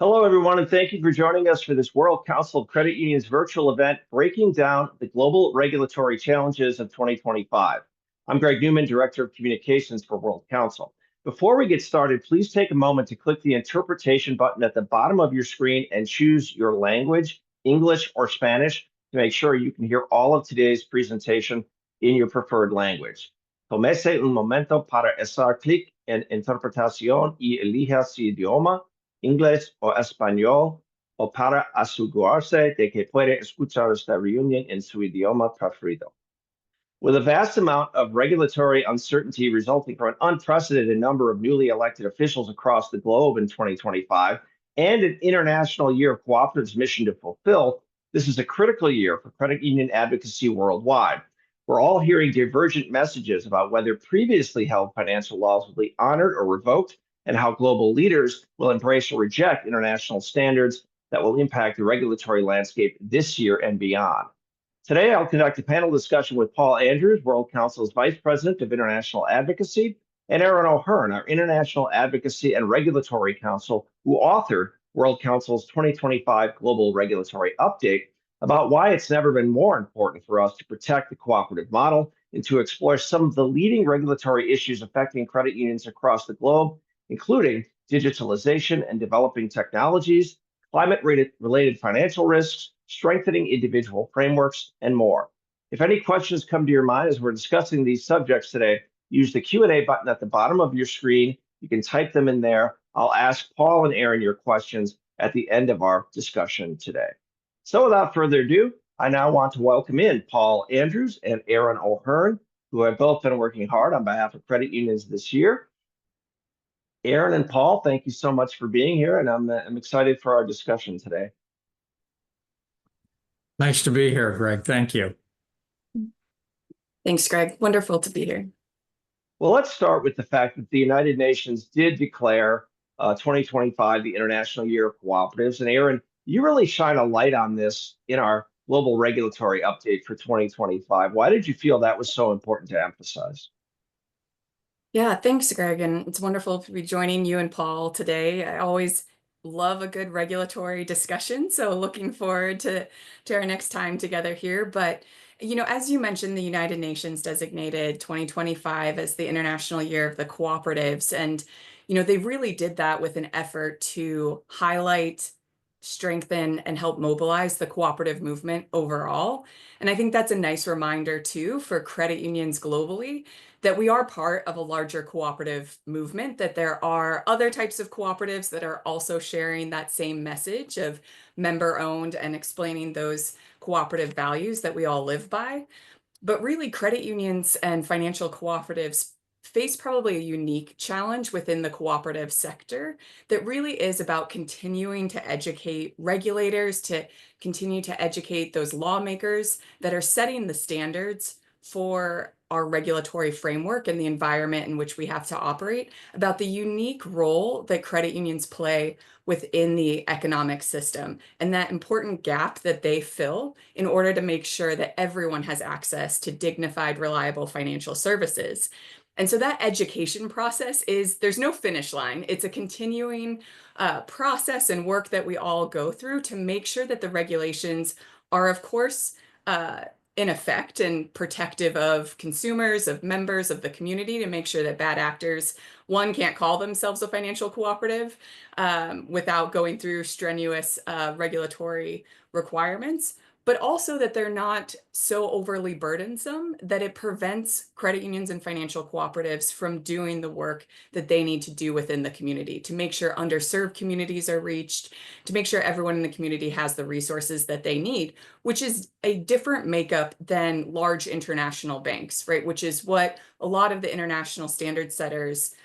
Hello, everyone, and thank you for joining us for this World Council of Credit Unions virtual event breaking down the global regulatory challenges of 2025. I'm Greg Newman, Director of Communications for World Council. Before we get started, please take a moment to click the interpretation button at the bottom of your screen and choose your language, English or Spanish, to make sure you can hear all of today's presentation in your preferred language. Tómese un momento para hacer clic en interpretación y elija su idioma, inglés o español, o para asegurarse de que puede escuchar esta reunión en su idioma preferido. With a vast amount of regulatory uncertainty resulting from an unprecedented number of newly elected officials across the globe in 2025 and an International Year of Cooperatives mission to fulfill, this is a critical year for credit union advocacy worldwide. We're all hearing divergent messages about whether previously held financial laws will be honored or revoked, and how global leaders will embrace or reject international standards that will impact the regulatory landscape this year and beyond. Today, I'll conduct a panel discussion with Paul Andrews, World Council's Vice President of International Advocacy, and Aaron O'Hearn, our International Advocacy and Regulatory Counsel, who authored World Council's 2025 Global Regulatory Update, about why it's never been more important for us to protect the cooperative model and to explore some of the leading regulatory issues affecting credit unions across the globe, including digitalization and developing technologies, climate-related financial risks, strengthening individual frameworks, and more. If any questions come to your mind as we're discussing these subjects today, use the Q&A button at the bottom of your screen. You can type them in there. I'll ask Paul and Aaron your questions at the end of our discussion today. So without further ado, I now want to welcome in Paul Andrews and Aaron O'Hearn, who have both been working hard on behalf of credit unions this year. Aaron and Paul, thank you so much for being here, and I'm excited for our discussion today. Nice to be here, Greg. Thank you. Thanks, Greg. Wonderful to be here. Well, let's start with the fact that the United Nations did declare 2025 the International Year of Cooperatives. And Aaron, you really shine a light on this in our global regulatory update for 2025. Why did you feel that was so important to emphasize? Yeah, thanks, Greg. And it's wonderful to be joining you and Paul today. I always love a good regulatory discussion. So looking forward to our next time together here. But, you know, as you mentioned, the United Nations designated 2025 as the International Year of the Cooperatives. And, you know, they really did that with an effort to highlight, strengthen, and help mobilize the cooperative movement overall. And I think that's a nice reminder, too, for credit unions globally, that we are part of a larger cooperative movement, that there are other types of cooperatives that are also sharing that same message of member-owned and explaining those cooperative values that we all live by. But really, credit unions and financial cooperatives face probably a unique challenge within the cooperative sector that really is about continuing to educate regulators, to continue to educate those lawmakers that are setting the standards for our regulatory framework and the environment in which we have to operate, about the unique role that credit unions play within the economic system and that important gap that they fill in order to make sure that everyone has access to dignified, reliable financial services. And so that education process there's no finish line. It's a continuing process and work that we all go through to make sure that the regulations are, of course, in effect and protective of consumers, of members of the community, to make sure that bad actors, one, can't call themselves a financial cooperative without going through strenuous regulatory requirements, but also that they're not so overly burdensome that it prevents credit unions and financial cooperatives from doing the work that they need to do within the community, to make sure underserved communities are reached, to make sure everyone in the community has the resources that they need, which is a different makeup than large international banks, right? Which is what a lot of the international standard setters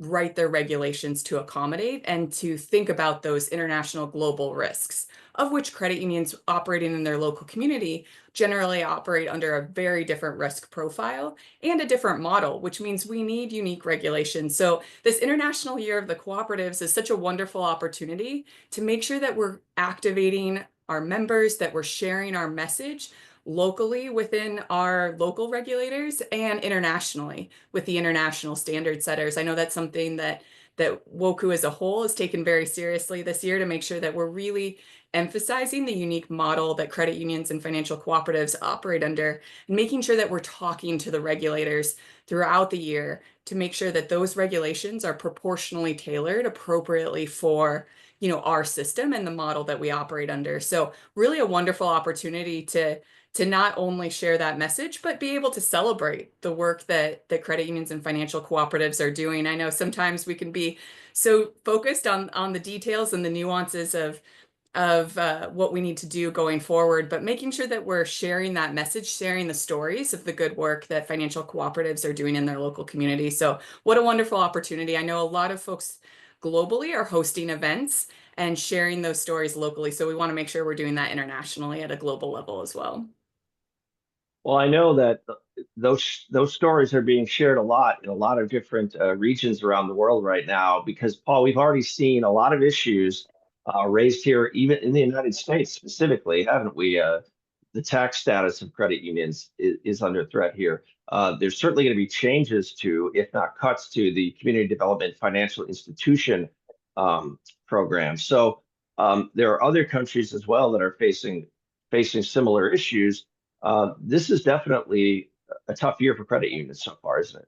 write their regulations to accommodate and to think about those international global risks, of which credit unions operating in their local community generally operate under a very different risk profile and a different model, which means we need unique regulations. So this International Year of the Cooperatives is such a wonderful opportunity to make sure that we're activating our members, that we're sharing our message locally within our local regulators and internationally with the international standard setters. I know that's something that that WOCCU as a whole is taken very seriously this year to make sure that we're really emphasizing the unique model that credit unions and financial cooperatives operate under, and making sure that we're talking to the regulators throughout the year to make sure that those regulations are proportionally tailored appropriately for our system and the model that we operate under. So really a wonderful opportunity to not only share that message, but be able to celebrate the work that credit unions and financial cooperatives are doing. I know sometimes we can be so focused on the details and the nuances of what we need to do going forward, but making sure that we're sharing that message, sharing the stories of the good work that financial cooperatives are doing in their local community. So what a wonderful opportunity. I know a lot of folks globally are hosting events and sharing those stories locally. So we want to make sure we're doing that internationally at a global level as well. Well, I know that those stories are being shared a lot in a lot of different regions around the world right now, because Paul, we've already seen a lot of issues raised here, even in the United States specifically, haven't we? The tax status of credit unions is under threat here. There's certainly going to be changes to, if not cuts to, the Community Development Financial Institution program. So there are other countries as well that are facing similar issues. This is definitely a tough year for credit unions so far, isn't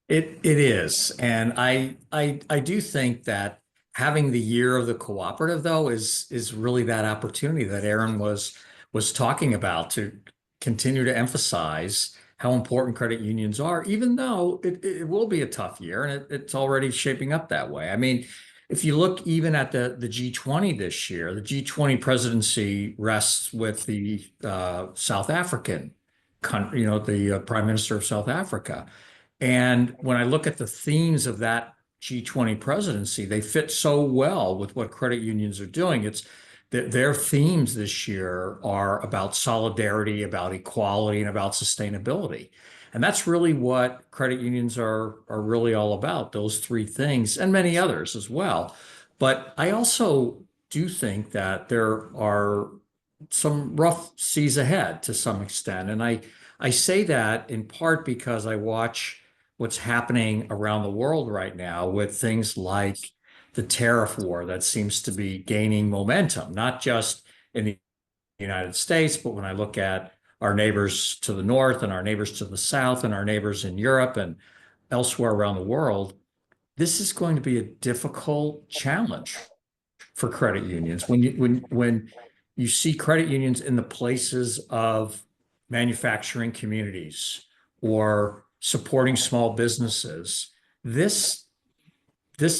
it? It is, and I do think that having the year of the cooperative though is really that opportunity that Aaron was talking about, to continue to emphasize how important credit unions are, even though it will be a tough year, and it's already shaping up that way. I mean, if you look even at the G20 this year, the G20 presidency rests with the South African country, the Prime Minister of South Africa. And when I look at the themes of that G20 presidency, they fit so well with what credit unions are doing. It's their themes this year are about solidarity, about equality, and about sustainability. And that's really what credit unions are really all about, those three things, and many others as well. But I also do think that there are some rough seas ahead to some extent. And I say that in part because I watch what's happening around the world right now with things like the tariff war that seems to be gaining momentum, not just in the United States, but when I look at our neighbors to the north and our neighbors to the south and our neighbors in Europe and elsewhere around the world, this is going to be a difficult challenge for credit unions. When you see credit unions in the places of manufacturing communities or supporting small businesses, this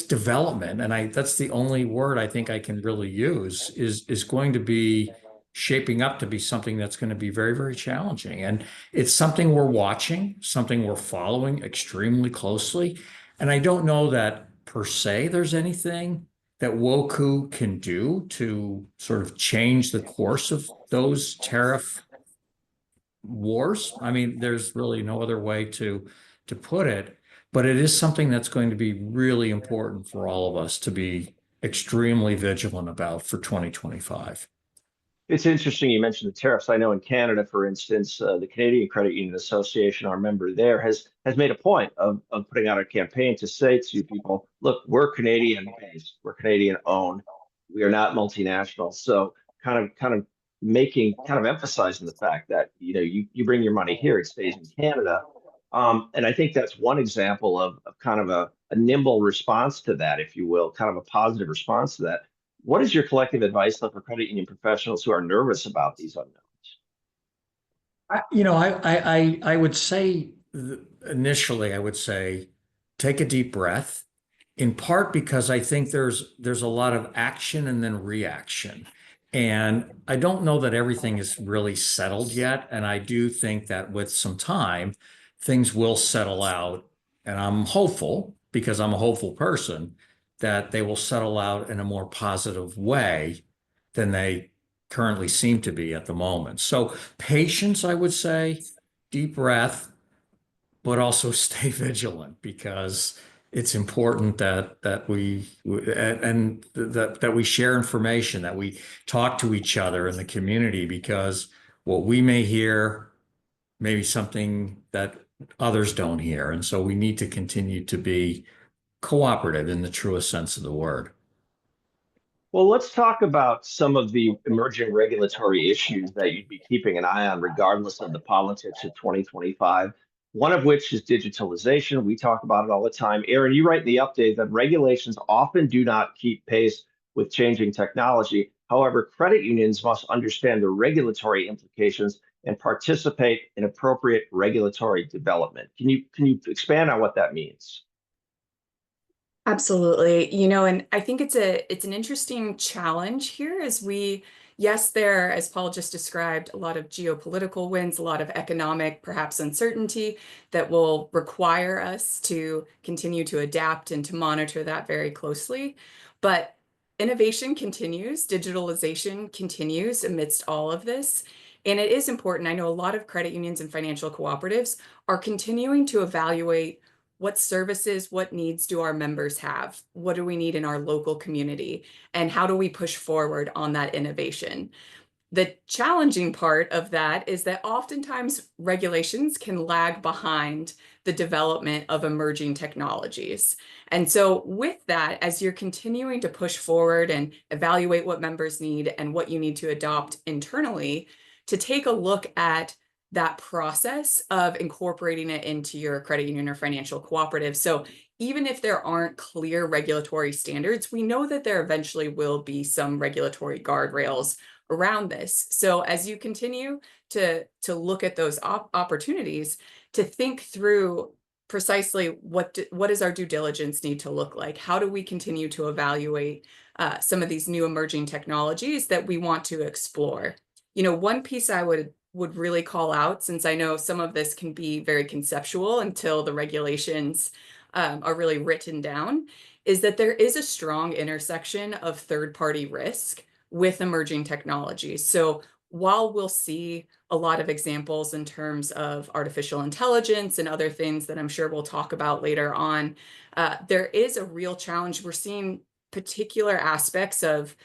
development, and that's the only word I think I can really use, is going to be shaping up to be something that's going to be very, very challenging. And it's something we're watching, something we're following extremely closely. And I don't know that per se there's anything that WOCCU can do to sort of change the course of those tariff wars. I mean, there's really no other way to put it, but it is something that's going to be really important for all of us to be extremely vigilant about for 2025. It's interesting you mentioned the tariffs. I know in Canada, for instance, the Canadian Credit Union Association, our member there, has made a point of putting out a campaign to say to people, look, we're Canadian based, we're Canadian owned, we are not multinational. So kind of emphasizing the fact that you bring your money here, it stays in Canada. And I think that's one example of kind of a nimble response to that, if you will, kind of a positive response to that. What is your collective advice for credit union professionals who are nervous about these unknowns? I would say initially, I would say take a deep breath, in part because I think there's a lot of action and then reaction. And I don't know that everything is really settled yet. And I do think that with some time, things will settle out. And I'm hopeful, because I'm a hopeful person, that they will settle out in a more positive way than they currently seem to be at the moment. So patience, I would say, deep breath, but also stay vigilant, because it's important that we and that we share information, that we talk to each other in the community, because what we may hear may be something that others don't hear. And so we need to continue to be cooperative in the truest sense of the word. Well, let's talk about some of the emerging regulatory issues that you'd be keeping an eye on, regardless of the politics of 2025. One of which is digitalization. We talk about it all the time. Aaron, you write in the update that regulations often do not keep pace with changing technology. However, credit unions must understand the regulatory implications and participate in appropriate regulatory development. Can you expand on what that means? Absolutely. And I think it's an interesting challenge here as yes, there, as Paul just described, a lot of geopolitical winds, a lot of economic, perhaps uncertainty that will require us to continue to adapt and to monitor that very closely. But innovation continues, digitalization continues amidst all of this. And it is important. I know a lot of credit unions and financial cooperatives are continuing to evaluate what services, what needs do our members have? What do we need in our local community? And how do we push forward on that innovation? The challenging part of that is that oftentimes regulations can lag behind the development of emerging technologies. And so with that, as you're continuing to push forward and evaluate what members need and what you need to adopt internally, to take a look at that process of incorporating it into your credit union or financial cooperative. So even if there aren't clear regulatory standards, we know that there eventually will be some regulatory guardrails around this. So as you continue to look at those opportunities, to think through precisely what does our due diligence need to look like? How do we continue to evaluate some of these new emerging technologies that we want to explore? One piece I would really call out, since I know some of this can be very conceptual until the regulations are really written down, is that there is a strong intersection of third-party risk with emerging technologies. So while we'll see a lot of examples in terms of artificial intelligence and other things that I'm sure we'll talk about later on, there is a real challenge. We're seeing particular aspects of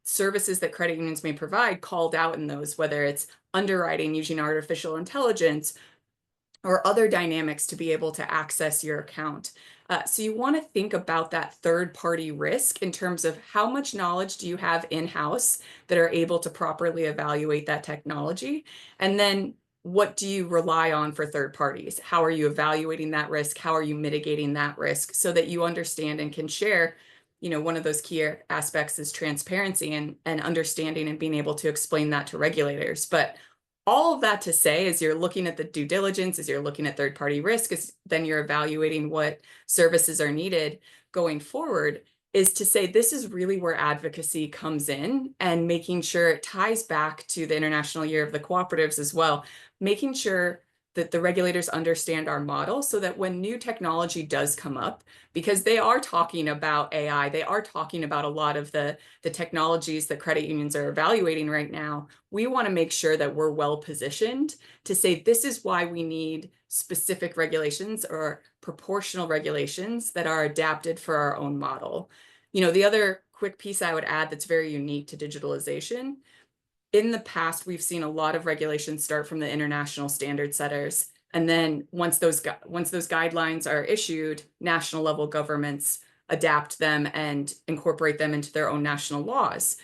services that credit unions may provide called out in those, whether it's underwriting using artificial intelligence or other dynamics to be able to access your account. So you want to think about that third-party risk in terms of how much knowledge do you have in-house that are able to properly evaluate that technology? And then what do you rely on for third parties? How are you evaluating that risk? How are you mitigating that risk so that you understand and can share? One of those key aspects is transparency and understanding and being able to explain that to regulators. But all of that to say, as you're looking at the due diligence, as you're looking at third-party risk, then you're evaluating what services are needed going forward, is to say this is really where advocacy comes in and making sure it ties back to the International Year of the Cooperatives as well, making sure that the regulators understand our model so that when new technology does come up, because they are talking about AI, they are talking about a lot of the technologies that credit unions are evaluating right now, we want to make sure that we're well positioned to say this is why we need specific regulations or proportional regulations that are adapted for our own model. The other quick piece I would add that's very unique to digitalization, in the past, we've seen a lot of regulations start from the international standard setters. And then once those guidelines are issued, national level governments adapt them and incorporate them into their own national laws.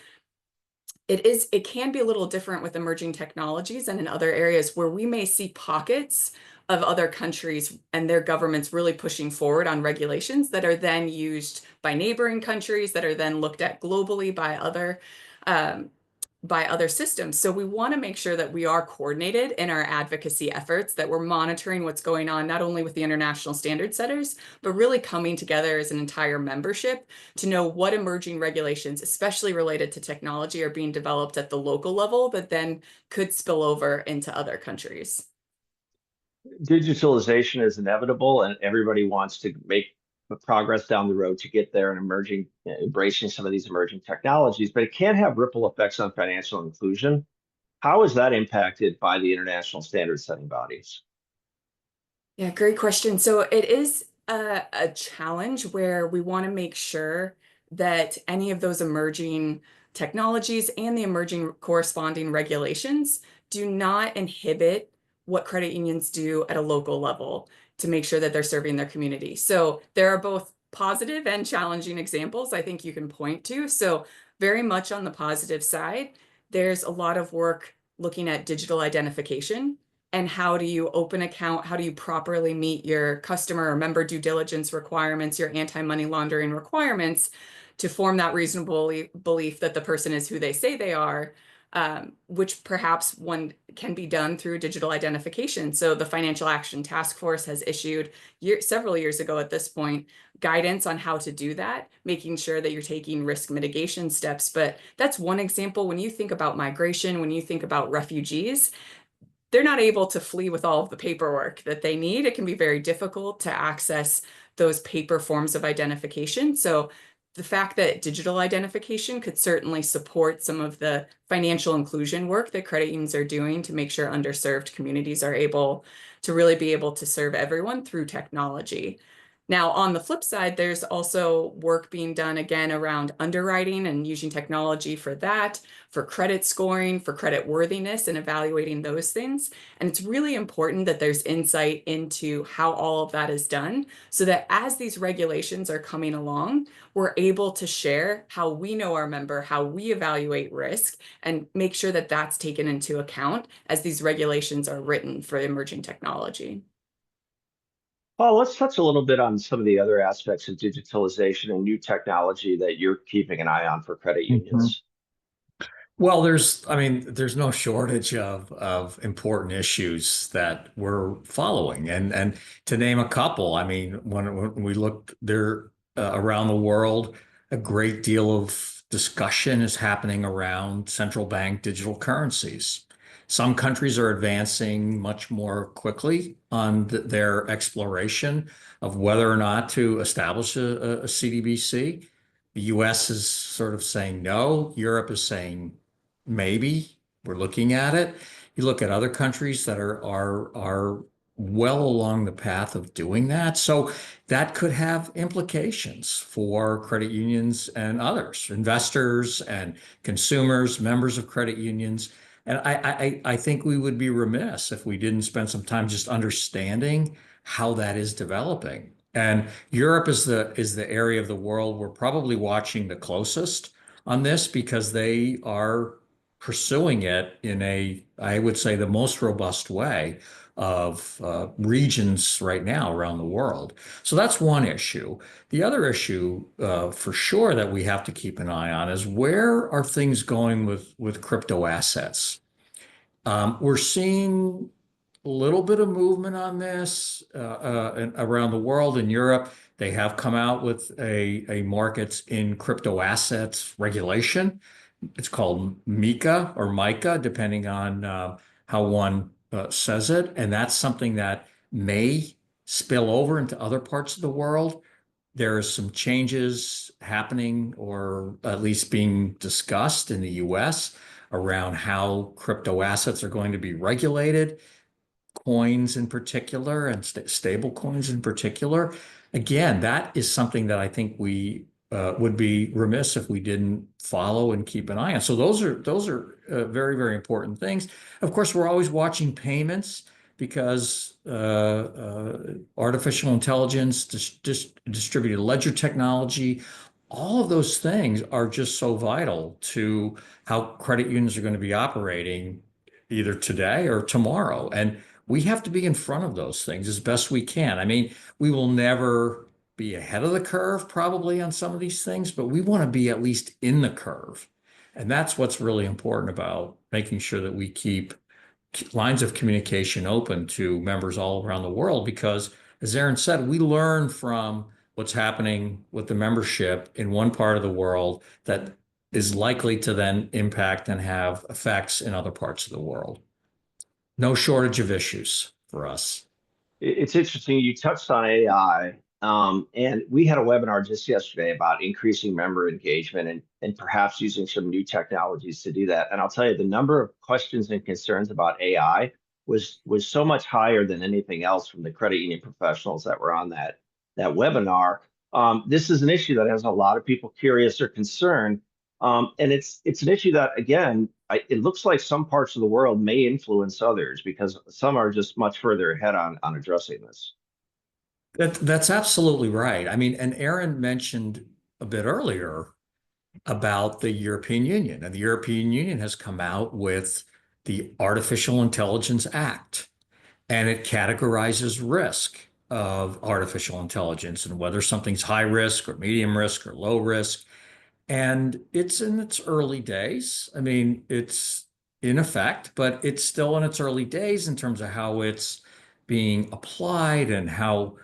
It can be a little different with emerging technologies and in other areas where we may see pockets of other countries and their governments really pushing forward on regulations that are then used by neighboring countries, that are then looked at globally by other systems. So we want to make sure that we are coordinated in our advocacy efforts, that we're monitoring what's going on, not only with the international standard setters, but really coming together as an entire membership to know what emerging regulations, especially related to technology, are being developed at the local level, but then could spill over into other countries. Digitalization is inevitable, and everybody wants to make progress down the road to get there and embracing some of these emerging technologies, but it can have ripple effects on financial inclusion. How is that impacted by the international standard setting bodies? Yeah, great question. So it is a challenge where we want to make sure that any of those emerging technologies and the emerging corresponding regulations do not inhibit what credit unions do at a local level to make sure that they're serving their community. So there are both positive and challenging examples I think you can point to. So very much on the positive side, there's a lot of work looking at digital identification and how do you open account, how do you properly meet your customer or member due diligence requirements, your anti-money laundering requirements to form that reasonable belief that the person is who they say they are, which perhaps one can be done through digital identification. So the Financial Action Task Force has issued several years ago at this point, guidance on how to do that, making sure that you're taking risk mitigation steps. But that's one example. When you think about migration, when you think about refugees, they're not able to flee with all of the paperwork that they need. It can be very difficult to access those paper forms of identification. So the fact that digital identification could certainly support some of the financial inclusion work that credit unions are doing to make sure underserved communities are able to really be able to serve everyone through technology. Now, on the flip side, there's also work being done again around underwriting and using technology for that, for credit scoring, for credit worthiness and evaluating those things. And it's really important that there's insight into how all of that is done so that as these regulations are coming along, we're able to share how we know our member, how we evaluate risk, and make sure that that's taken into account as these regulations are written for emerging technology. Well, let's touch a little bit on some of the other aspects of digitalization and new technology that you're keeping an eye on for credit unions. Well, there's no shortage of important issues that we're following, and to name a couple, I mean, when we look there around the world, a great deal of discussion is happening around central bank digital currencies. Some countries are advancing much more quickly on their exploration of whether or not to establish a CDBC. The US is sort of saying no. Europe is saying maybe. We're looking at it. You look at other countries that are well along the path of doing that. So that could have implications for credit unions and others, investors and consumers, members of credit unions. And I think we would be remiss if we didn't spend some time just understanding how that is developing. And Europe is the area of the world we're probably watching the closest on this because they are pursuing it in I would say, the most robust way of regions right now around the world. So that's one issue. The other issue, for sure, that we have to keep an eye on is where are things going with crypto assets? We're seeing a little bit of movement on this around the world. In Europe, they have come out with a markets in crypto assets regulation. It's called MiCA or MiCA, depending on how one says it. And that's something that may spill over into other parts of the world. There are some changes happening, or at least being discussed in the US around how crypto assets are going to be regulated, coins in particular, and stable coins in particular. Again, that is something that I think we would be remiss if we didn't follow and keep an eye on. So those are very, very important things. Of course, we're always watching payments because artificial intelligence, distributed ledger technology, all of those things are just so vital to how credit unions are going to be operating either today or tomorrow. And we have to be in front of those things as best we can. I mean, we will never be ahead of the curve probably on some of these things, but we want to be at least in the curve. And that's what's really important about making sure that we keep lines of communication open to members all around the world, because as Aaron said, we learn from what's happening with the membership in one part of the world that is likely to then impact and have effects in other parts of the world. No shortage of issues for us. It's interesting. You touched on AI, and we had a webinar just yesterday about increasing member engagement and perhaps using some new technologies to do that. And I'll tell you, the number of questions and concerns about AI was so much higher than anything else from the credit union professionals that were on that webinar. This is an issue that has a lot of people curious or concerned. And it's an issue that, again, it looks like some parts of the world may influence others because some are just much further ahead on addressing this. That's absolutely right. I mean, and Aaron mentioned a bit earlier about the European Union, and the European Union has come out with the Artificial Intelligence Act, and it categorizes risk of artificial intelligence and whether something's high risk or medium risk or low risk. And it's in its early days. I mean, it's in effect, but it's still in its early days in terms of how it's being applied and how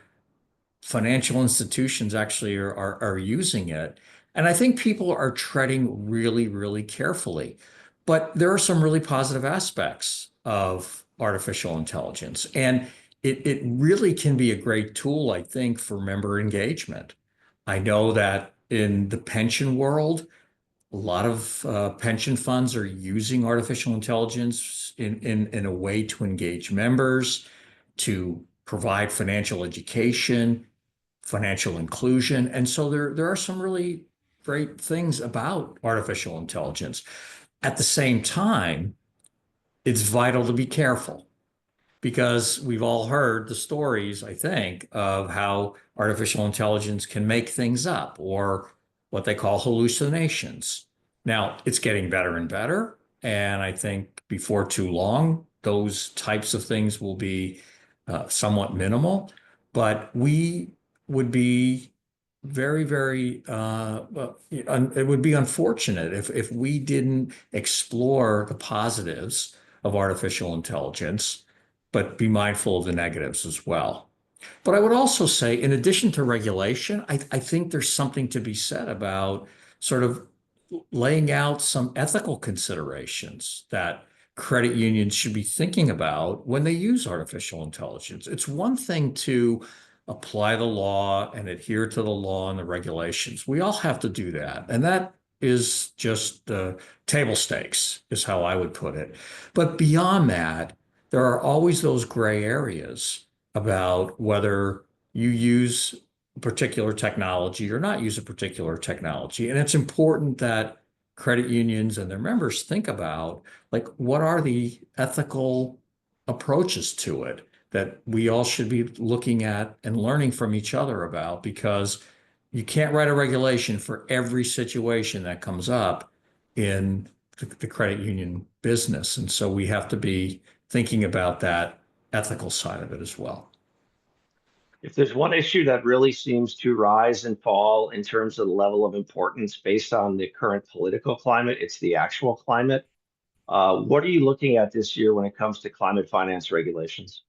financial institutions actually are using it. And I think people are treading really, really carefully. But there are some really positive aspects of artificial intelligence. And it really can be a great tool, I think, for member engagement. I know that in the pension world, a lot of pension funds are using artificial intelligence in a way to engage members, to provide financial education, financial inclusion. And so there are some really great things about artificial intelligence. At the same time, it's vital to be careful because we've all heard the stories, I think, of how artificial intelligence can make things up or what they call hallucinations. Now, it's getting better and better. And I think before too long, those types of things will be somewhat minimal. But we would be very, very, it would be unfortunate if we didn't explore the positives of artificial intelligence, but be mindful of the negatives as well. But I would also say, in addition to regulation, I think there's something to be said about sort of laying out some ethical considerations that credit unions should be thinking about when they use artificial intelligence. It's one thing to apply the law and adhere to the law and the regulations. We all have to do that. And that is just table stakes, is how I would put it. But beyond that, there are always those gray areas about whether you use a particular technology or not use a particular technology. And it's important that credit unions and their members think about, like, what are the ethical approaches to it that we all should be looking at and learning from each other about, because you can't write a regulation for every situation that comes up in the credit union business. And so we have to be thinking about that ethical side of it as well. If there's one issue that really seems to rise and fall in terms of the level of importance based on the current political climate, it's the actual climate. What are you looking at this year when it comes to climate finance regulations?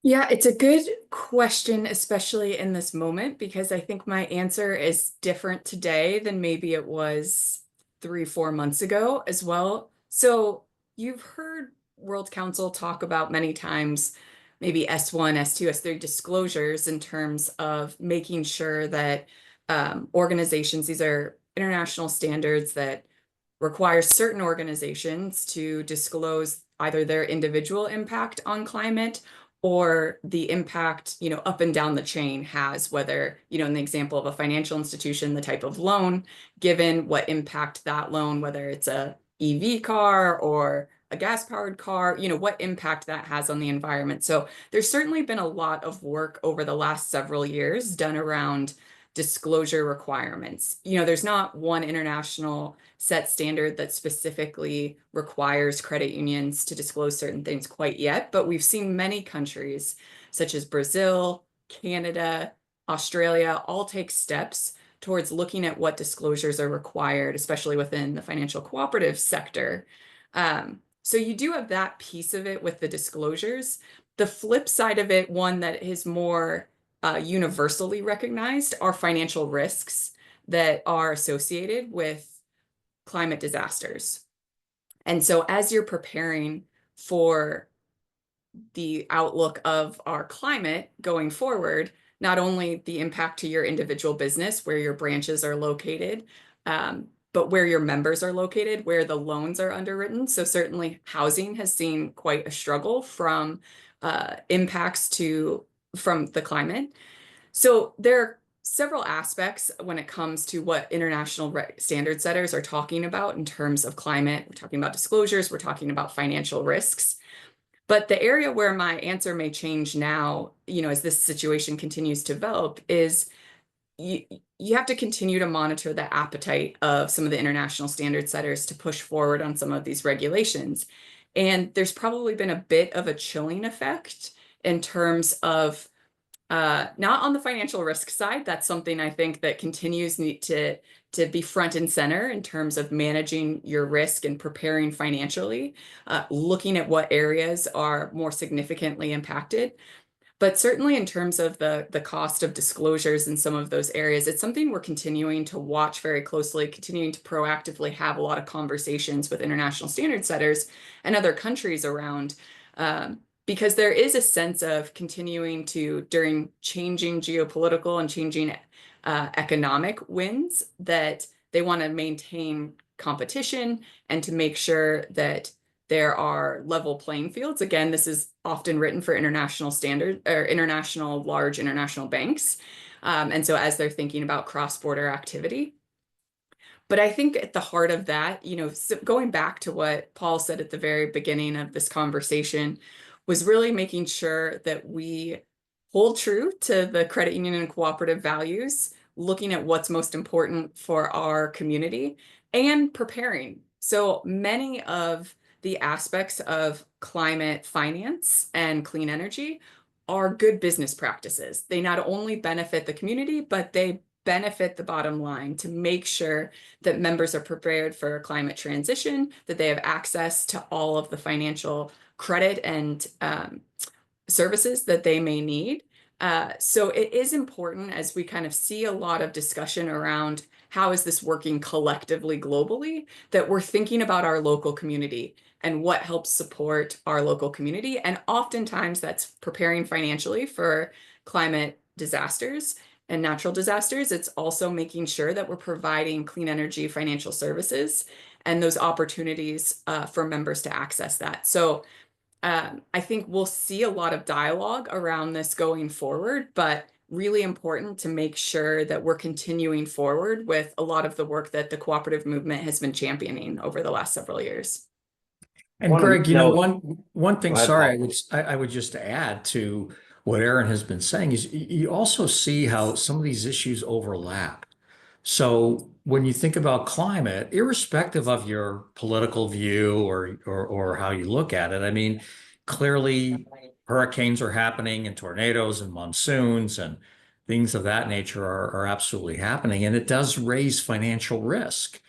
Yeah, it's a good question, especially in this moment, because I think my answer is different today than maybe it was 3, 4 months ago as well. So you've heard World Council talk about many times, maybe S1, S2, S3 disclosures in terms of making sure that organizations, these are international standards that require certain organizations to disclose either their individual impact on climate or the impact, up and down the chain has, whether, in the example of a financial institution, the type of loan, given what impact that loan, whether it's a EV car or a gas-powered car, what impact that has on the environment. So there's certainly been a lot of work over the last several years done around disclosure requirements. There's not one international set standard that specifically requires credit unions to disclose certain things quite yet, but we've seen many countries such as Brazil, Canada, Australia all take steps towards looking at what disclosures are required, especially within the financial cooperative sector. So you do have that piece of it with the disclosures. The flip side of it, one that is more universally recognized, are financial risks that are associated with climate disasters. And so as you're preparing for the outlook of our climate going forward, not only the impact to your individual business, where your branches are located, but where your members are located, where the loans are underwritten. So certainly housing has seen quite a struggle from impacts from the climate. So there are several aspects when it comes to what international standard setters are talking about in terms of climate. We're talking about disclosures, we're talking about financial risks. But the area where my answer may change now, as this situation continues to develop, is you you have to continue to monitor the appetite of some of the international standard setters to push forward on some of these regulations. And there's probably been a bit of a chilling effect in terms of not on the financial risk side. That's something I think that continues to be front and center in terms of managing your risk and preparing financially, looking at what areas are more significantly impacted. But certainly in terms of the cost of disclosures in some of those areas, it's something we're continuing to watch very closely, continuing to proactively have a lot of conversations with international standard setters and other countries around, because there is a sense of continuing to, during changing geopolitical and changing economic winds, that they want to maintain competition and to make sure that there are level playing fields. Again, this is often written for international standard or large international banks. And so as they're thinking about cross-border activity. But I think at the heart of that, going back to what Paul said at the very beginning of this conversation, was really making sure that we hold true to the credit union and cooperative values, looking at what's most important for our community and preparing. So many of the aspects of climate finance and clean energy are good business practices. They not only benefit the community, but they benefit the bottom line to make sure that members are prepared for climate transition, that they have access to all of the financial credit and services that they may need. So it is important, as we kind of see a lot of discussion around how is this working collectively globally, that we're thinking about our local community and what helps support our local community. And oftentimes that's preparing financially for climate disasters and natural disasters. It's also making sure that we're providing clean energy financial services and those opportunities for members to access that. So I think we'll see a lot of dialogue around this going forward, but really important to make sure that we're continuing forward with a lot of the work that the cooperative movement has been championing over the last several years. And Greg, one thing, Go ahead, sorry, Paul. I would just add to what Aaron has been saying is you also see how some of these issues overlap. So when you think about climate, irrespective of your political view or how you look at it, I mean, clearly hurricanes are happening and tornadoes and monsoons and things of that nature are absolutely happening. And it does raise financial risk.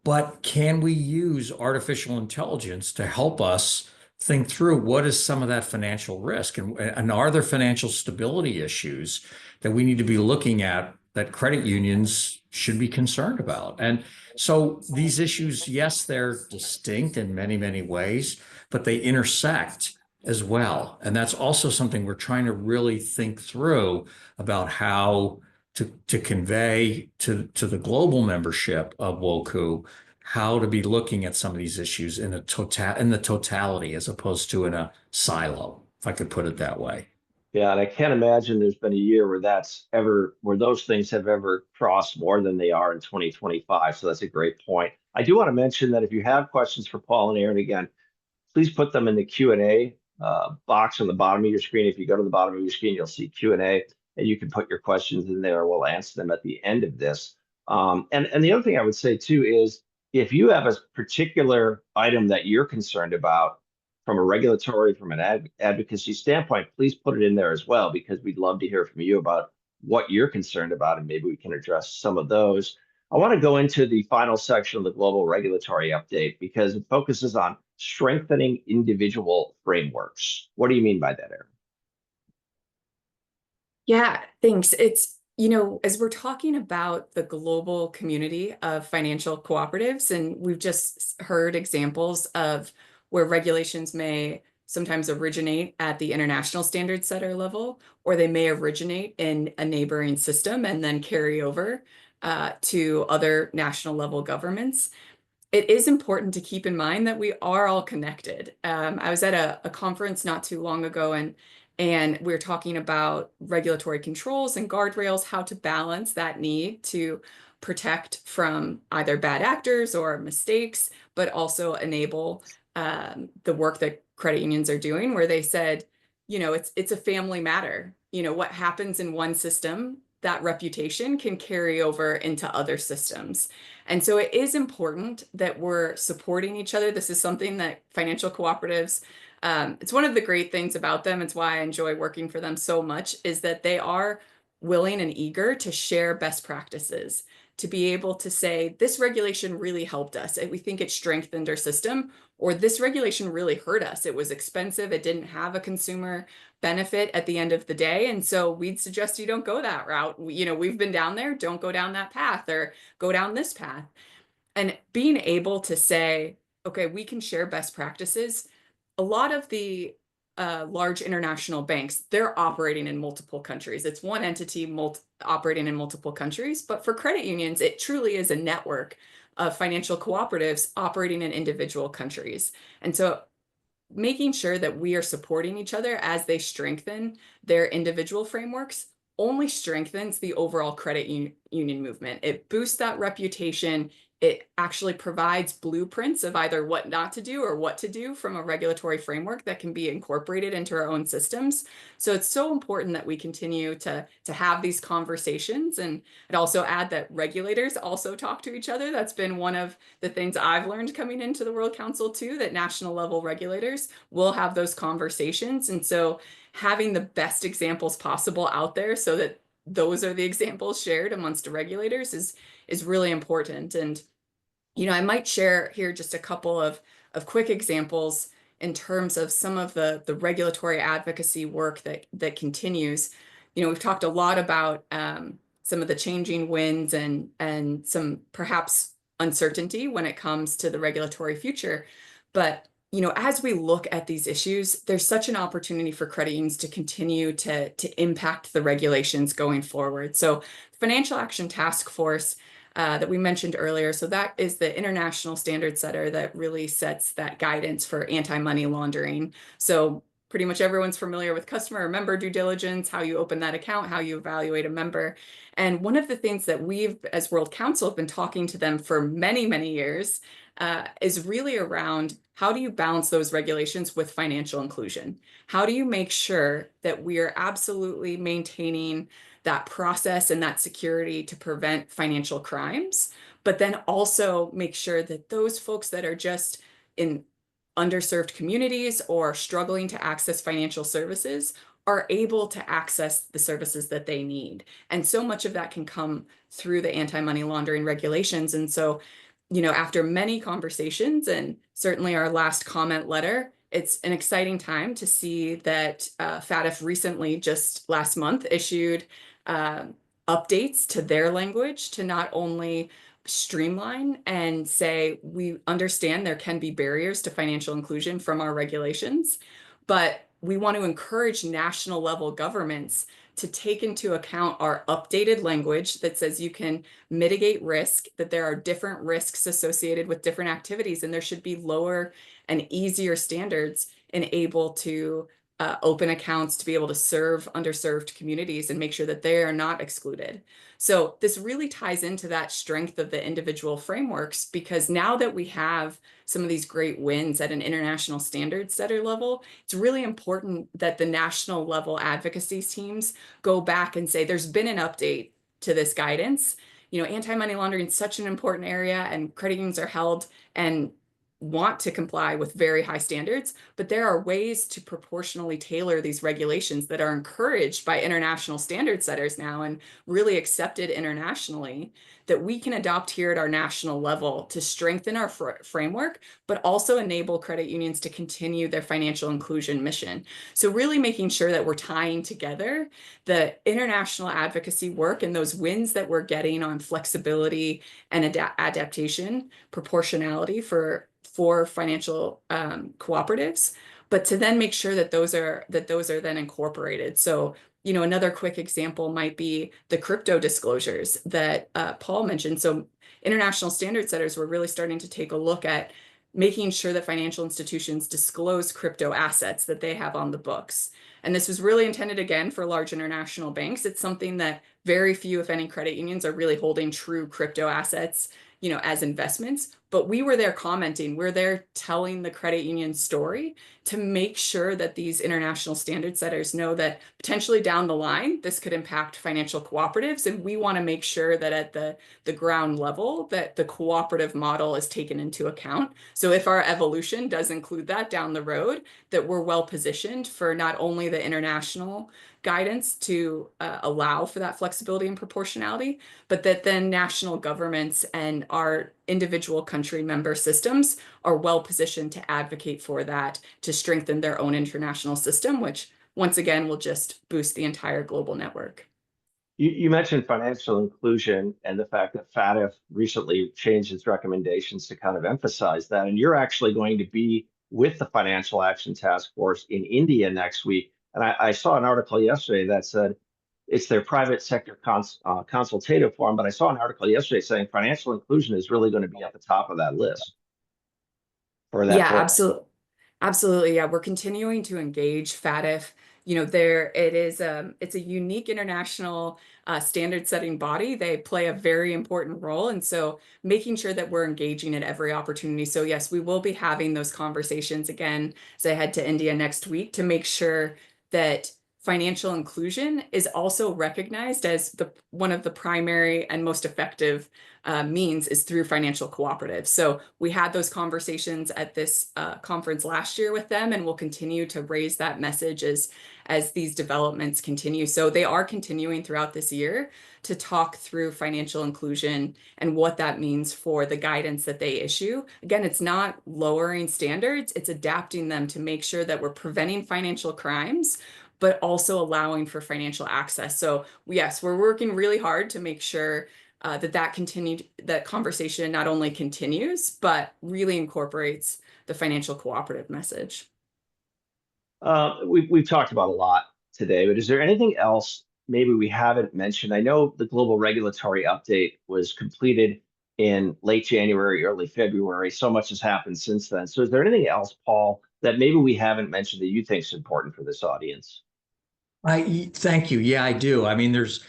But can we use artificial intelligence to help us think through what is some of that financial risk? And are there financial stability issues that we need to be looking at that credit unions should be concerned about? And so these issues, yes, they're distinct in many, many ways, but they intersect as well. And that's also something we're trying to really think through about how to convey to the global membership of WOCCU how to be looking at some of these issues in the totality as opposed to in a silo, if I could put it that way. Yeah, and I can't imagine there's been a year where those things have ever crossed more than they are in 2025. So that's a great point. I do want to mention that if you have questions for Paul and Aaron again, please put them in the Q&A box on the bottom of your screen. If you go to the bottom of your screen, you'll see Q&A, and you can put your questions in there. We'll answer them at the end of this. And the other thing I would say too is if you have a particular item that you're concerned about from a regulatory, from an advocacy standpoint, please put it in there as well, because we'd love to hear from you about what you're concerned about, and maybe we can address some of those. I want to go into the final section of the global regulatory update because it focuses on strengthening individual frameworks. What do you mean by that, Aaron? Yeah, thanks. It's, as we're talking about the global community of financial cooperatives, and we've just heard examples of where regulations may sometimes originate at the international standard setter level, or they may originate in a neighboring system and then carry over to other national level governments. It is important to keep in mind that we are all connected. I was at a conference not too long ago, and we were talking about regulatory controls and guardrails, how to balance that need to protect from either bad actors or mistakes, but also enable the work that credit unions are doing, where they said, it's a family matter. What happens in one system, that reputation can carry over into other systems. And so it is important that we're supporting each other. This is something that financial cooperatives, it's one of the great things about them. It's why I enjoy working for them so much, is that they are willing and eager to share best practices, to be able to say, this regulation really helped us, and we think it strengthened our system, or this regulation really hurt us. It was expensive. It didn't have a consumer benefit at the end of the day. And so we'd suggest you don't go that route. We've been down there, don't go down that path, or go down this path. And being able to say, okay, we can share best practices. A lot of the large international banks, they're operating in multiple countries. It's one entity operating in multiple countries. But for credit unions, it truly is a network of financial cooperatives operating in individual countries. And so making sure that we are supporting each other as they strengthen their individual frameworks only strengthens the overall credit union movement. It boosts that reputation. It actually provides blueprints of either what not to do or what to do from a regulatory framework that can be incorporated into our own systems. So it's so important that we continue to have these conversations. And I'd also add that regulators also talk to each other. That's been one of the things I've learned coming into the World Council too, that national level regulators will have those conversations. And so having the best examples possible out there so that those are the examples shared amongst the regulators is really important. And I might share here just a couple of quick examples in terms of some of the regulatory advocacy work that continues. We've talked a lot about some of the changing winds and some perhaps uncertainty when it comes to the regulatory future. But as we look at these issues, there's such an opportunity for credit unions to continue to impact the regulations going forward. So Financial Action Task Force that we mentioned earlier. So that is the international standard setter that really sets that guidance for anti-money laundering. So pretty much everyone's familiar with customer or member due diligence, how you open that account, how you evaluate a member. And one of the things that we've, as World Council, have been talking to them for many, many years is really around how do you balance those regulations with financial inclusion? How do you make sure that we are absolutely maintaining that process and that security to prevent financial crimes, but then also make sure that those folks that are just in underserved communities or struggling to access financial services are able to access the services that they need. And so much of that can come through the anti-money laundering regulations. And so, after many conversations and certainly our last comment letter, it's an exciting time to see that FATF recently, just last month, issued updates to their language to not only streamline and say, we understand there can be barriers to financial inclusion from our regulations, but we want to encourage national level governments to take into account our updated language that says you can mitigate risk, that there are different risks associated with different activities, and there should be lower and easier standards able to open accounts to be able to serve underserved communities and make sure that they are not excluded. So this really ties into that strength of the individual frameworks, because now that we have some of these great wins at an international standard setter level, it's really important that the national level advocacy teams go back and say, there's been an update to this guidance. Anti-money laundering is such an important area, and credit unions are held and want to comply with very high standards, but there are ways to proportionally tailor these regulations that are encouraged by international standard setters now and really accepted internationally, that we can adopt here at our national level to strengthen our framework, but also enable credit unions to continue their financial inclusion mission. So really making sure that we're tying together the international advocacy work and those wins that we're getting on flexibility and adaptation, proportionality for financial cooperatives, but to then make sure that those are then incorporated. So, another quick example might be the crypto disclosures that Paul mentioned. So international standard setters were really starting to take a look at making sure that financial institutions disclose crypto assets that they have on the books. And this was really intended, again, for large international banks. It's something that very few, if any, credit unions are really holding true crypto assets, as investments, but we were there commenting, we're there telling the credit union story to make sure that these international standard setters know that potentially down the line, this could impact financial cooperatives. And we want to make sure that at the ground level, that the cooperative model is taken into account. So if our evolution does include that down the road, that we're well positioned for not only the international guidance to allow for that flexibility and proportionality, but that then national governments and our individual country member systems are well positioned to advocate for that, to strengthen their own international system, which once again will just boost the entire global network. You mentioned financial inclusion and the fact that FATF recently changed its recommendations to kind of emphasize that. And you're actually going to be with the Financial Action Task Force in India next week. And I saw an article yesterday that said it's their private sector consultative forum, but I saw an article yesterday saying financial inclusion is really going to be at the top of that list for that. Yeah, absolutely. Absolutely. Yeah, we're continuing to engage FATF. It's a unique international standard setting body. They play a very important role. And so making sure that we're engaging at every opportunity. So yes, we will be having those conversations again as I head to India next week to make sure that financial inclusion is also recognized as one of the primary and most effective means is through financial cooperatives. So we had those conversations at this conference last year with them, and we'll continue to raise that message as these developments continue. So they are continuing throughout this year to talk through financial inclusion and what that means for the guidance that they issue. Again, it's not lowering standards, it's adapting them to make sure that we're preventing financial crimes, but also allowing for financial access. So yes, we're working really hard to make sure that conversation not only continues, but really incorporates the financial cooperative message. We've talked about a lot today, but is there anything else maybe we haven't mentioned? I know the global regulatory update was completed in late January, early February. So much has happened since then. So is there anything else, Paul, that maybe we haven't mentioned that you think is important for this audience? Thank you. Yeah, I do. I mean, there's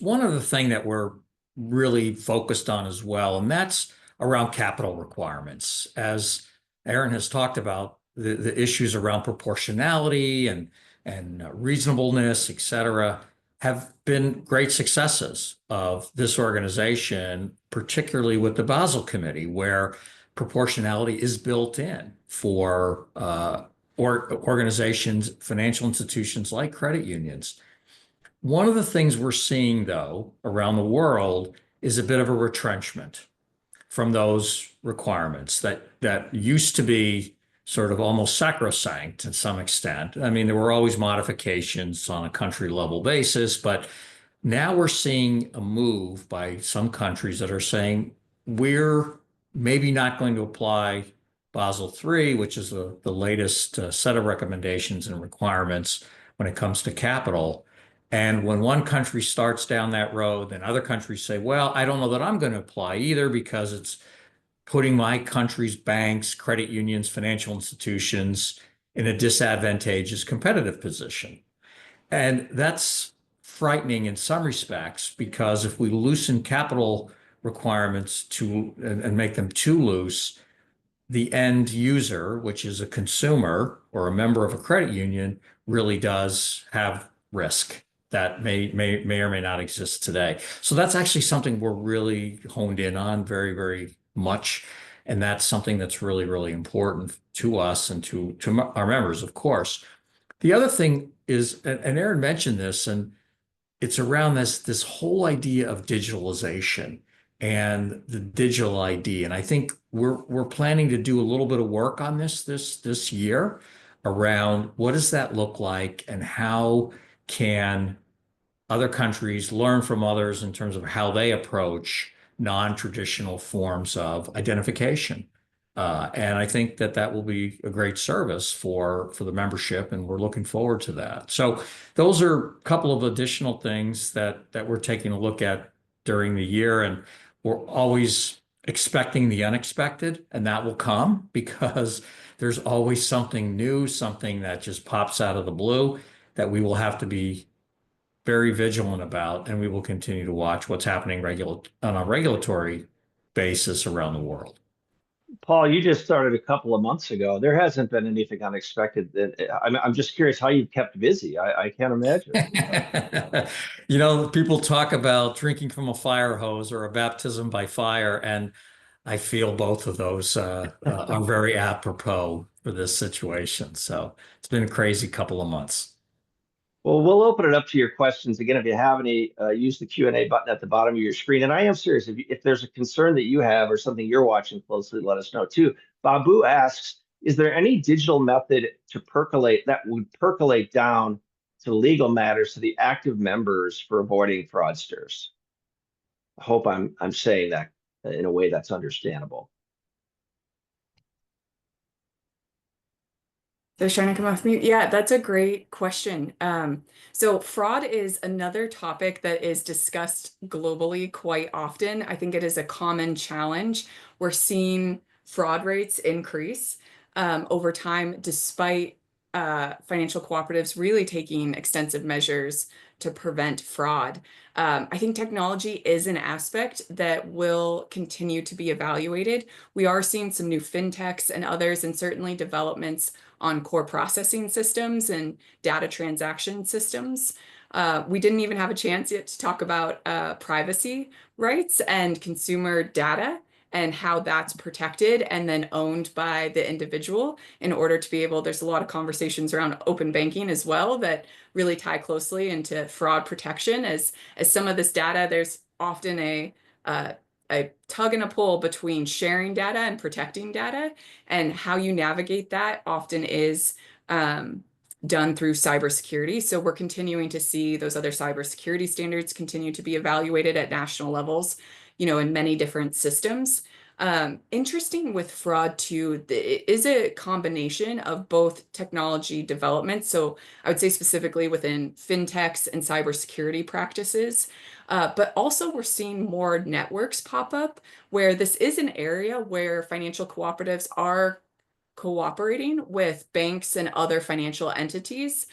one other thing that we're really focused on as well, and that's around capital requirements. As Aaron has talked about, the issues around proportionality and reasonableness, et cetera, have been great successes of this organization, particularly with the Basel Committee, where proportionality is built in for organizations, financial institutions like credit unions. One of the things we're seeing, though, around the world is a bit of a retrenchment from those requirements that used to be sort of almost sacrosanct to some extent. I mean, there were always modifications on a country level basis, but now we're seeing a move by some countries that are saying we're maybe not going to apply Basel III, which is the latest set of recommendations and requirements when it comes to capital. And when one country starts down that road, then other countries say, well, I don't know that I'm going to apply either because it's putting my country's banks, credit unions, financial institutions in a disadvantageous competitive position. And that's frightening in some respects, because if we loosen capital requirements and make them too loose, the end user, which is a consumer or a member of a credit union, really does have risk that may or may not exist today. So that's actually something we're really honed in on very, very much. And that's something that's really, really important to us and to our members, of course. The other thing is, and Aaron mentioned this, and it's around this whole idea of digitalization and the digital ID. And I think we're planning to do a little bit of work on this year around what does that look like and how can other countries learn from others in terms of how they approach non-traditional forms of identification. And I think that will be a great service for the membership, and we're looking forward to that. So those are a couple of additional things that we're taking a look at during the year, and we're always expecting the unexpected, and that will come because there's always something new, something that just pops out of the blue that we will have to be very vigilant about, and we will continue to watch what's happening on a regulatory basis around the world. Paul, you just started a couple of months ago. There hasn't been anything unexpected. I'm just curious how you've kept busy. I can't imagine. You know, people talk about drinking from a fire hose or a baptism by fire, and I feel both of those are very apropos for this situation. So it's been a crazy couple of months. Well, we'll open it up to your questions. Again, if you have any, use the Q&A button at the bottom of your screen. And I am serious, if there's a concern that you have or something you're watching closely, let us know too. Babu asks, is there any digital method to percolate that would percolate down to legal matters to the active members for avoiding fraudsters? I hope I'm saying that in a way that's understandable. They're trying to come off mute. Yeah, that's a great question. So fraud is another topic that is discussed globally quite often. I think it is a common challenge. We're seeing fraud rates increase over time, despite financial cooperatives really taking extensive measures to prevent fraud. I think technology is an aspect that will continue to be evaluated. We are seeing some new fintechs and others, and certainly developments on core processing systems and data transaction systems. We didn't even have a chance yet to talk about privacy rights and consumer data and how that's protected and then owned by the individual in order to be able, there's a lot of conversations around open banking as well that really tie closely into fraud protection. As some of this data, there's often a tug and a pull between sharing data and protecting data, and how you navigate that often is done through cybersecurity. So we're continuing to see those other cybersecurity standards continue to be evaluated at national levels, you know, in many different systems. Interesting with fraud too, it is a combination of both technology development. So I would say specifically within fintechs and cybersecurity practices, but also we're seeing more networks pop up where this is an area where financial cooperatives are cooperating with banks and other financial entities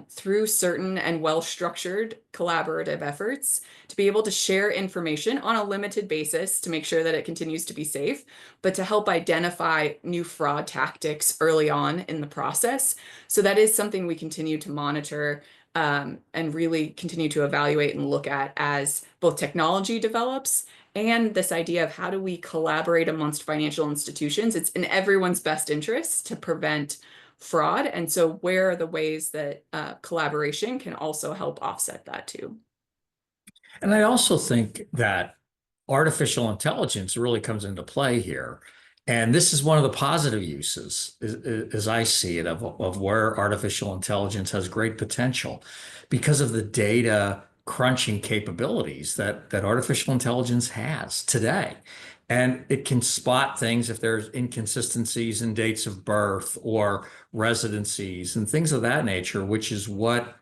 through certain and well-structured collaborative efforts to be able to share information on a limited basis to make sure that it continues to be safe, but to help identify new fraud tactics early on in the process. So that is something we continue to monitor and really continue to evaluate and look at as both technology develops and this idea of how do we collaborate amongst financial institutions. It's in everyone's best interest to prevent fraud. And so where are the ways that collaboration can also help offset that too? And I also think that artificial intelligence really comes into play here. And this is one of the positive uses, as I see it, of where artificial intelligence has great potential because of the data crunching capabilities that artificial intelligence has today. And it can spot things if there's inconsistencies in dates of birth or residencies and things of that nature, which is what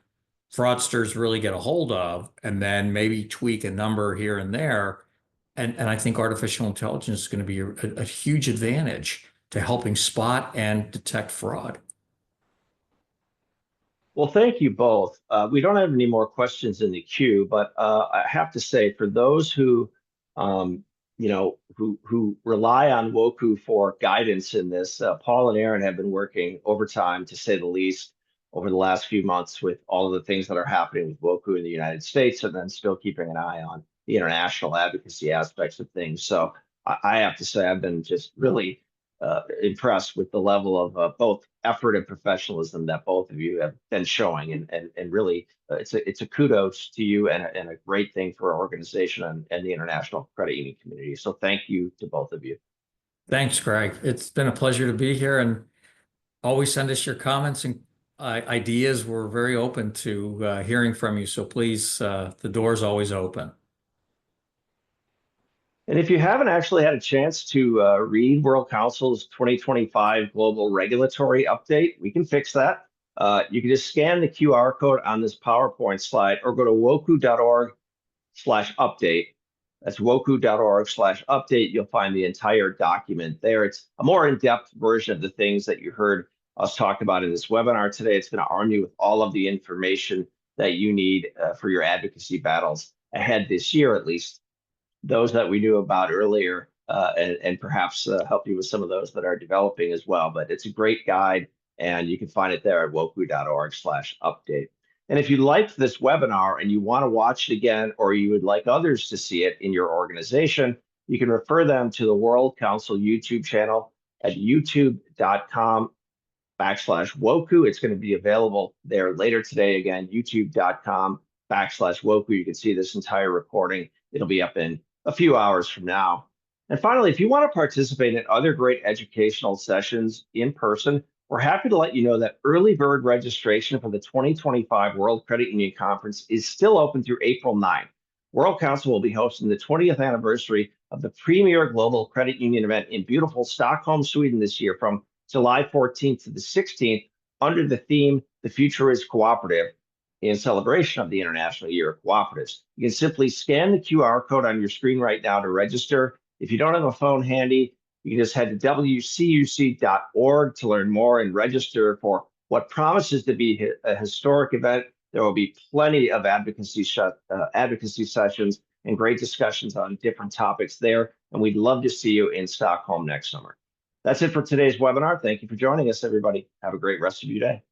fraudsters really get a hold of, and then maybe tweak a number here and there. And I think artificial intelligence is going to be a huge advantage to helping spot and detect fraud. Well, thank you both. We don't have any more questions in the queue, but I have to say, for those who, who rely on WOCCU for guidance in this, Paul and Aaron have been working overtime, to say the least, over the last few months with all of the things that are happening with WOCCU in the United States, and then still keeping an eye on the international advocacy aspects of things. So I have to say, I've been just really impressed with the level of both effort and professionalism that both of you have been showing, and really it's a kudos to you and a great thing for our organization and the international credit union community. So thank you to both of you. Thanks, Greg. It's been a pleasure to be here, and always send us your comments and ideas. We're very open to hearing from you. So please, the door's always open. And if you haven't actually had a chance to read World Council's 2025 Global Regulatory Update, we can fix that. You can just scan the QR code on this PowerPoint slide or go to woccu.org/update. That's woccu.org/update. You'll find the entire document there. It's a more in-depth version of the things that you heard us talk about in this webinar today. It's going to arm you with all of the information that you need for your advocacy battles ahead this year, at least. Those that we knew about earlier and perhaps help you with some of those that are developing as well. But it's a great guide, and you can find it there at WOCCU.org/update. And if you liked this webinar and you want to watch it again, or you would like others to see it in your organization, you can refer them to the World Council YouTube channel at youtube.com/WOCCU. It's going to be available there later today. Again, youtube.com/WOCCU. You can see this entire recording. It'll be up in a few hours from now. And finally, if you want to participate in other great educational sessions in person, we're happy to let you know that early bird registration for the 2025 World Credit Union Conference is still open through April 9th. World Council will be hosting the 20th anniversary of the premier global credit union event in beautiful Stockholm, Sweden this year from July 14th to the 16th under the theme, The Future is Cooperative, in celebration of the International Year of Cooperatives. You can simply scan the QR code on your screen right now to register. If you don't have a phone handy, you can just head to WCUC.org to learn more and register for what promises to be a historic event. There will be plenty of advocacy sessions and great discussions on different topics there. And we'd love to see you in Stockholm next summer. That's it for today's webinar. Thank you for joining us, everybody. Have a great rest of your day.